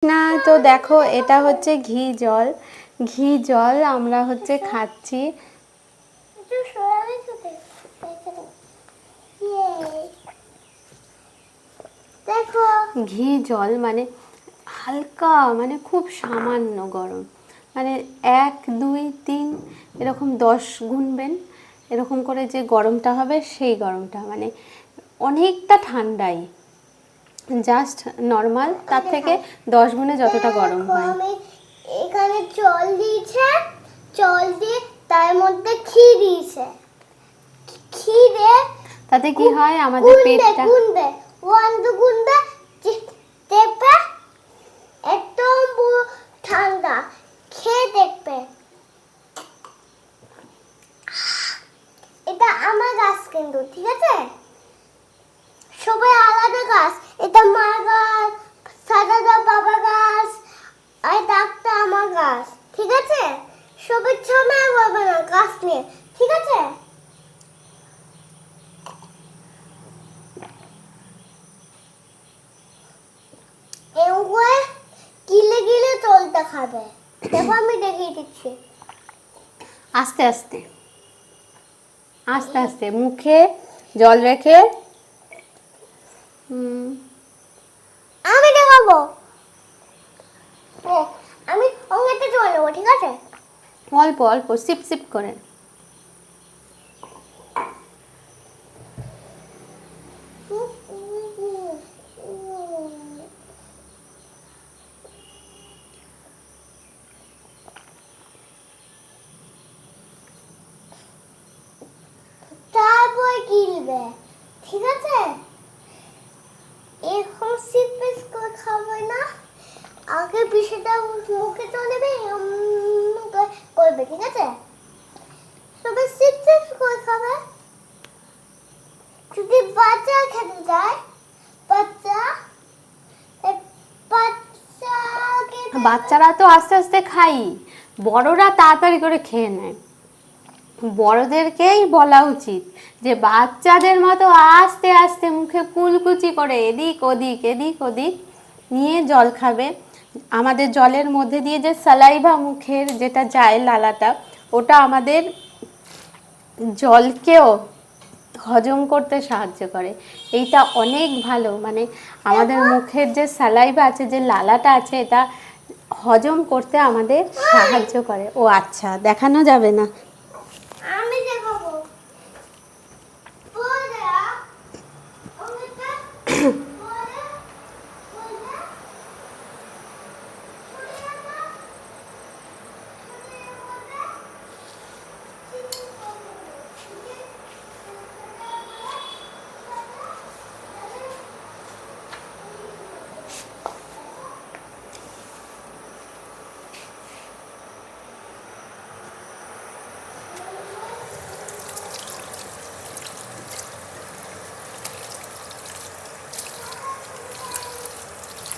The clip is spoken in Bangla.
না তো দেখো এটা হচ্ছে ঘি জল আমরা হচ্ছে খাচ্ছি। দেখো ঘি জল মানে হালকা, মানে খুব সামান্য গরম, মানে 1 2 3 এরকম 10 গুনবেন, এরকম করে যে গরমটা হবে সেই গরমটা মানে অনেকটা ঠান্ডাই, জাস্ট নর্মাল তার থেকে 10 গুণে যতটা গরম হয়। এখানে জল দিয়েছে, জল দিয়ে তার মধ্যে ঘি দিয়েছে, ঘি দিয়ে তাতে কি হয় আমাদের পেটটা গুনবে 1 2 গুনবে দেখবে একদম পুরো ঠান্ডা, খেয়ে দেখবে। এটা আমার গাছ কিন্তু, ঠিক আছে? সবাই আলাদা গাছ, এটা মার গাছ, সাদাদা বাবা গাছ, আর ডাক্তার আমার গাছ, ঠিক আছে? সবাই ঝামেলা করবে না গাছ নিয়ে, ঠিক আছে? এগুলো গিলে গিলে জলটা খাবে, দেখো আমি দেখিয়ে দিচ্ছি। আস্তে আস্তে আস্তে আস্তে মুখে জল রেখে আমি দেখাবো, আমি অঙ্গেতে জল নেবো, ঠিক আছে? অল্প অল্প সিপ সিপ করে। তারপর গিলবে, ঠিক আছে? এখন সিপ পিস করে খাবে না, আগে বিষটা মুখে চলে যাবে করবে, ঠিক আছে? তবে সিপ সিপ করে খাবে। যদি বাচ্চা খেতে যায়, বাচ্চারা তো আস্তে আস্তে খাই, বড়রা তাড়াতাড়ি করে খেয়ে নেয়। বড়দেরকেই বলা উচিত যে বাচ্চাদের মতো আস্তে আস্তে মুখে কুলকুচি করে এদিক ওদিক এদিক ওদিক নিয়ে জল খাবে। আমাদের জলের মধ্যে দিয়ে যে সালাইভা মুখের যেটা যায় লালাটা, ওটা আমাদের জলকেও হজম করতে সাহায্য করে। এইটা অনেক ভালো, মানে আমাদের মুখের যে সালাইভা আছে, যে লালাটা আছে, এটা হজম করতে আমাদের সাহায্য করে। ও আচ্ছা, দেখানো যাবে না।